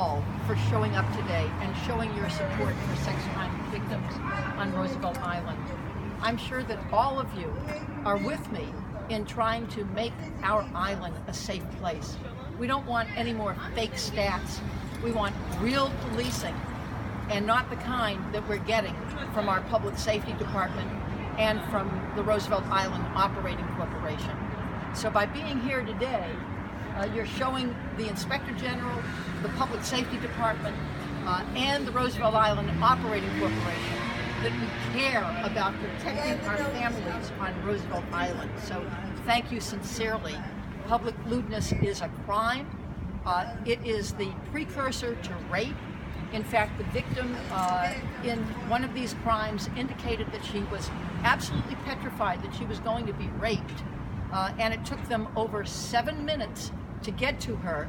all for showing up today and showing your support for sex crime victims on Roosevelt Island. I'm sure that all of you are with me in trying to make our island a safe place. We don't want any more fake stats. We want real policing, and not the kind that we're getting from our public safety department and from the Roosevelt Island Operating Corporation. So by being here today, you're showing the Inspector General, the Public Safety Department, and the Roosevelt Island Operating Corporation that we care about protecting our families on Roosevelt Island. So thank you sincerely. Public lewdness is a crime. It is the precursor to rape. In fact, the victim in one of these crimes indicated that she was absolutely petrified that she was going to be raped. And it took them over 7 minutes to get to her.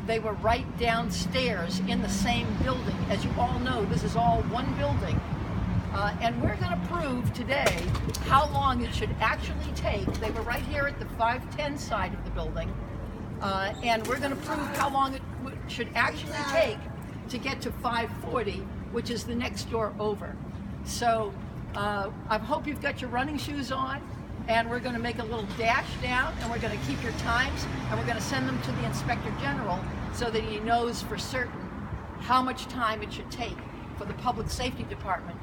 They were right downstairs in the same building. As you all know, this is all one building. And we're going to prove today how long it should actually take. They were right here at the 510 side of the building. And we're going to prove how long it should actually take to get to 540, which is the next door over. So I hope you've got your running shoes on, and we're going to make a little dash down, and we're going to keep your times, and we're going to send them to the Inspector General so that he knows for certain how much time it should take for the Public Safety Department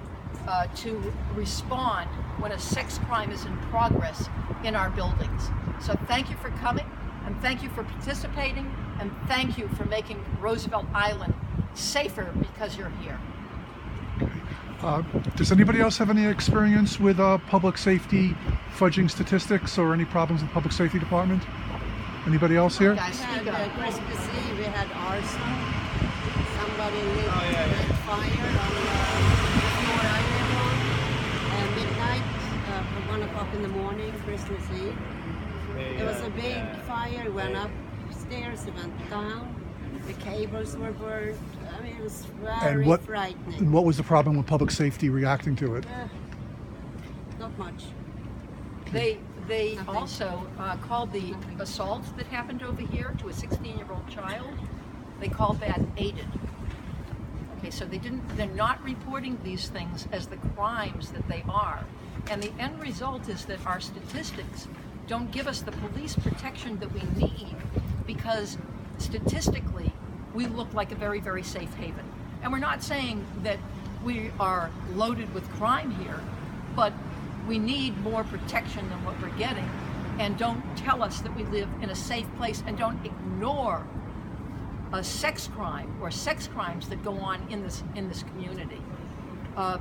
to respond when a sex crime is in progress in our buildings. So thank you for coming, and thank you for participating, and thank you for making Roosevelt Island safer because you're here. Does anybody else have any experience with public safety fudging statistics or any problems with the public safety department? Anybody else here? Guys, We had Christmas Eve, we had arson. Somebody lit fire on the floor I live on. And midnight, at 1 o'clock in the morning, Christmas Eve. It was a big fire, it went upstairs, it went down. The cables were burned. I mean, it was very frightening. And what was the problem with public safety reacting to it? Not much. They also called the assault that happened over here to a 16-year-old child, they called that aided. Okay, so they're not reporting these things as the crimes that they are. And the end result is that our statistics don't give us the police protection that we need, because statistically, we look like a very, very safe haven. And we're not saying that we are loaded with crime here, but we need more protection than what we're getting. And don't tell us that we live in a safe place, and don't ignore a sex crime or sex crimes that go on in this community.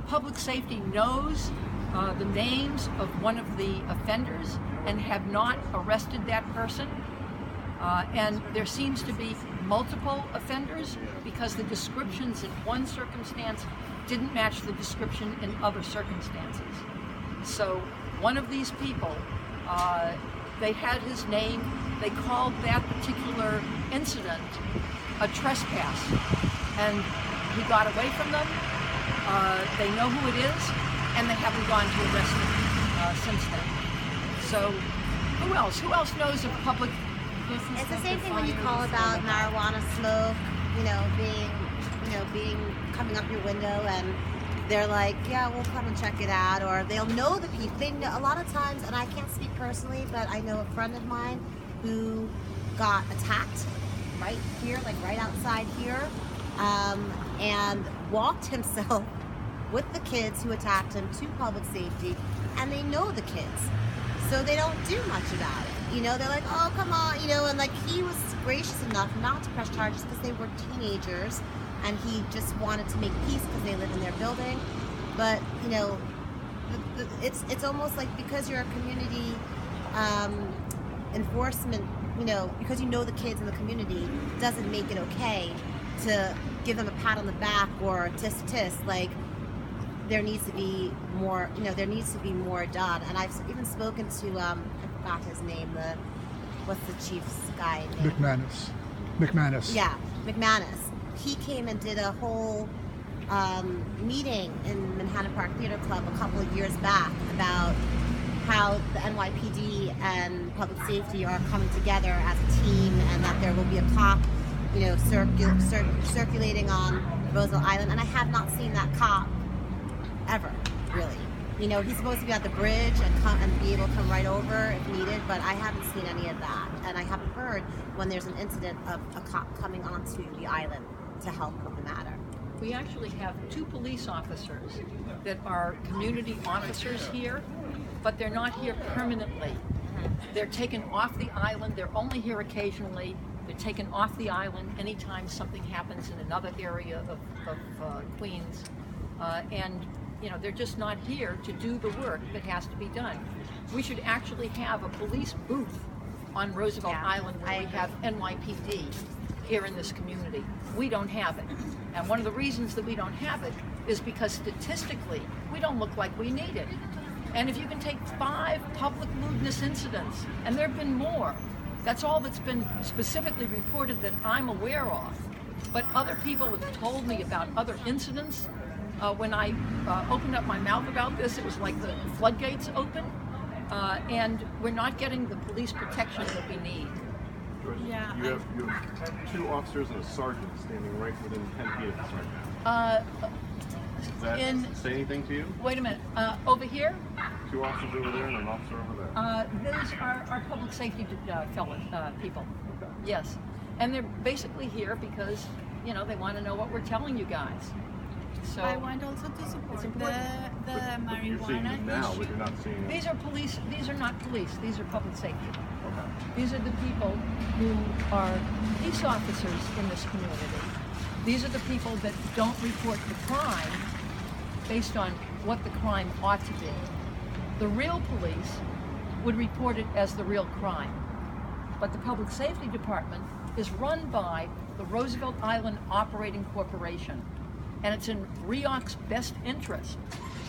Public safety knows the names of one of the offenders and have not arrested that person. And there seems to be multiple offenders because the descriptions in one circumstance didn't match the description in other circumstances. So one of these people, they had his name, they called that particular incident a trespass, and he got away from them. They know who it is, and they haven't gone to arrest him since then. So who else? Who else knows of public? It's the same thing when you call about marijuana smoke, coming up your window, and they're like, yeah, we'll come and check it out, or they'll know the people. They know, a lot of times, and I can't speak personally, but I know a friend of mine who got attacked right here, like right outside here, and walked himself with the kids who attacked him to public safety, and they know the kids, so they don't do much about it. They're like, oh, come on, and like he was gracious enough not to press charges because they were teenagers, and he just wanted to make peace because they live in their building. But it's almost like because you're a community enforcement, because the kids in the community, doesn't make it okay to give them a pat on the back or a tisk. Like, there needs to be more, there needs to be more done. And I've even spoken to, I forgot his name, what's the chief's guy name? McManus. Yeah, McManus. He came and did a whole meeting in Manhattan Park Theater Club a couple of years back about how the NYPD and public safety are coming together as a team, and that there will be a cop circulating on Roosevelt Island, and I have not seen that cop ever, really. He's supposed to be at the bridge and be able to come right over if needed, but I haven't seen any of that, and I haven't heard when there's an incident of a cop coming onto the island to help with the matter. We actually have 2 police officers that are community officers here, but they're not here permanently. They're taken off the island. They're only here occasionally. They're taken off the island anytime something happens in another area of Queens. And they're just not here to do the work that has to be done. We should actually have a police booth on Roosevelt Island where we have NYPD here in this community. We don't have it. And one of the reasons that we don't have it is because statistically, we don't look like we need it. And if you can take 5 public lewdness incidents, and there have been more, that's all that's been specifically reported that I'm aware of. But other people have told me about other incidents. When I opened up my mouth about this, it was like the floodgates open, and we're not getting the police protection that we need. Yeah. You have 2 officers and a sergeant standing right within 10 feet of us right now. Does that say anything to you? Wait a minute. Over here? 2 officers over there and an officer over there. Those are our public safety people. Okay. Yes. And they're basically here because, they want to know what we're telling you guys. So I want also to support the But you're seeing marijuana them now, issue. but you're not seeing them. these are police. These are not police. These are public safety. Okay. These are the people who are police officers in this community. These are the people that don't report the crime based on what the crime ought to be. The real police would report it as the real crime. But the Public Safety Department is run by the Roosevelt Island Operating Corporation. And it's in REOC's best interest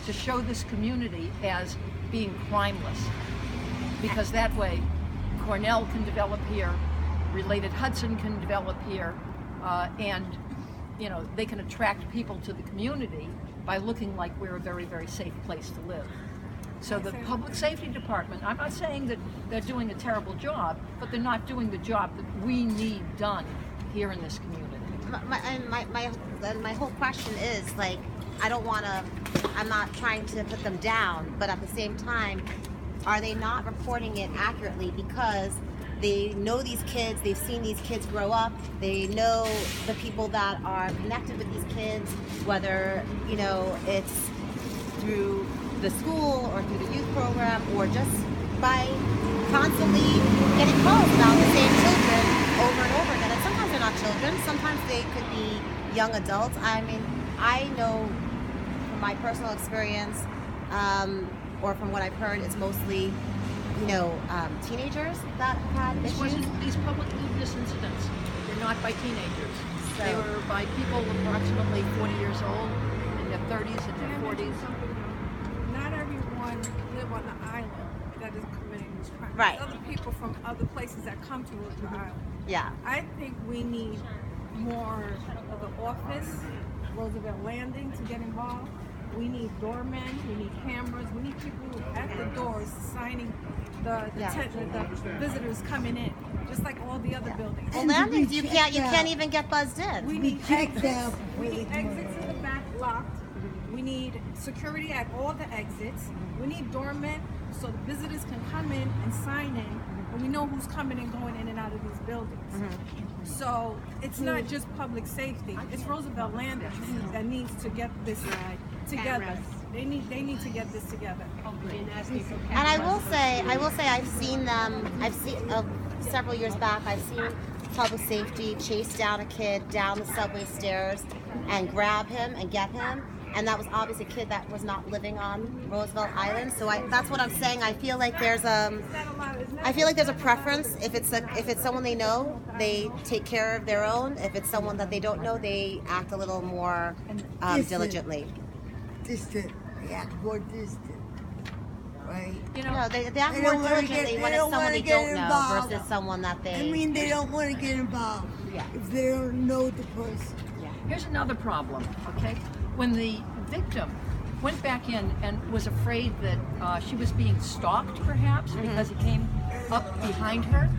to show this community as being crimeless. Because that way, Cornell can develop here, Related Hudson can develop here, and they can attract people to the community by looking like we're a very, very safe place to live. So the Public Safety Department, I'm not saying that they're doing a terrible job, but they're not doing the job that we need done here in this community. My whole question is, I'm not trying to put them down, but at the same time, are they not reporting it accurately because they know these kids, they've seen these kids grow up, they know the people that are connected with these kids, whether, it's through the school or through the youth program or just by constantly getting calls about the same children over and over again. And sometimes they're not children, sometimes they could be young adults. I mean, I know from my personal experience, or from what I've heard, it's mostly, teenagers that have had issues. These public lewdness incidents were not by teenagers. They were by people approximately 40 years old, in their 30s and their 40s. Not everyone live on the island that is committing these crimes. Right. There's other people from other places that come to Roosevelt Island. Yeah. I think we need more of the office, Roosevelt Landing, to get involved. We need doormen, we need cameras, we need people at the doors signing the visitors coming in, just like all the other buildings. Well, landings, you can't even get buzzed in. We need exits. We need exits in the back locked. We need security at all the exits. We need doormen so the visitors can come in and sign in, and we know who's coming and going in and out of these buildings. So it's not just public safety; it's Roosevelt Landing that needs to get this together. They need to get this together. And I will say, I've seen several years back, I've seen public safety chase down a kid down the subway stairs and grab him and get him. And that was obviously a kid that was not living on Roosevelt Island. So that's what I'm saying. I feel like there's a preference. If it's someone they know, they take care of their own. If it's someone that they don't know, they act a little more diligently. Distant. They act more distant. Right? No, they act more diligently when it's someone they don't know versus someone that they... I mean, they don't want to get involved. Yeah. If they don't know the person. Yeah. Here's another problem, okay? When the victim went back in and was afraid that she was being stalked, perhaps, because he came up behind her,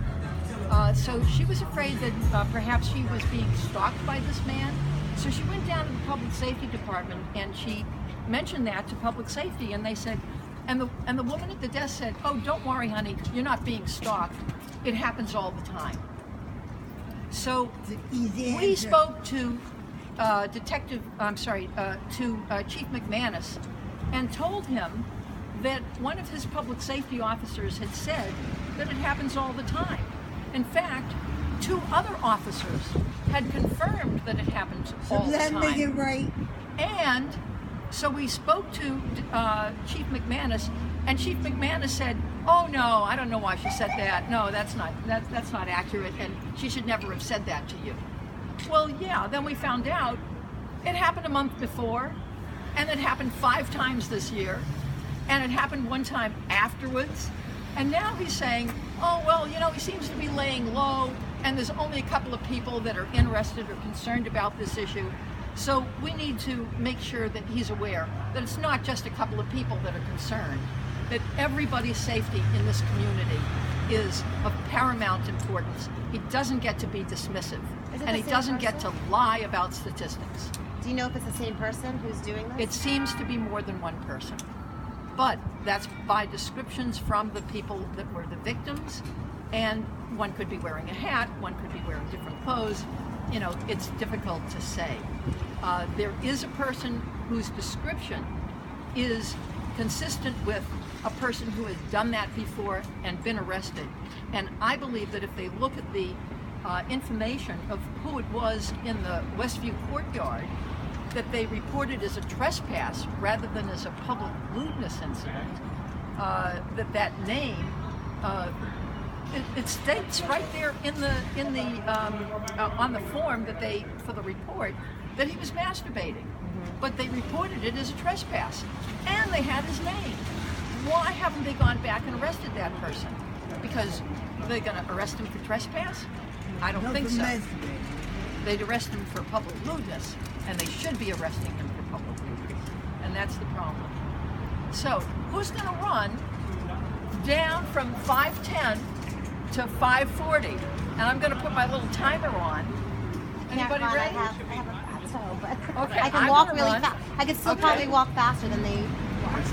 So she was afraid that perhaps she was being stalked by this man. So she went down to the public safety department and she mentioned that to public safety, and they said, and the woman at the desk said, "Oh, don't worry, honey, you're not being stalked. It happens all the time." So we spoke to Chief McManus and told him that one of his public safety officers had said that it happens all the time. In fact, 2 other officers had confirmed that it happens all the Let time. me get right. And so we spoke to Chief McManus, and Chief McManus said, "Oh no, I don't know why she said that. No, that's not accurate, and she should never have said that to you." Well, yeah. Then we found out it happened a month before, and it happened 5 times this year, and it happened 1 time afterwards. And now he's saying, "Oh well, you know, he seems to be laying low, and there's only a couple of people that are interested or concerned about this issue. So we need to make sure that he's aware that it's not just a couple of people that are concerned, that everybody's safety in this community is of paramount importance. He doesn't get to be dismissive, and he doesn't get to lie about statistics." Do you know if it's the same person who's doing this? It seems to be more than one person, but that's by descriptions from the people that were the victims, and one could be wearing a hat, one could be wearing different clothes. You know, it's difficult to say. There is a person whose description is consistent with a person who has done that before and been arrested. And I believe that if they look at the information of who it was in the Westview courtyard that they reported as a trespass rather than as a public lewdness incident, that name, it states right there on the form that they, for the report, that he was masturbating. But they reported it as a trespass, and they had his name. Why haven't they gone back and arrested that person? Because they're going to arrest him for trespass? I don't think so. They'd arrest him for public lewdness, and they should be arresting him for public lewdness. And that's the problem. So, who's going to run down from 5:10 to 5:40? And I'm going to put my little timer on. Anybody Can't run. ready? I have a plateau, but Okay, I can I'm walk gonna really run. fast. I can still Okay. probably walk faster than they walk.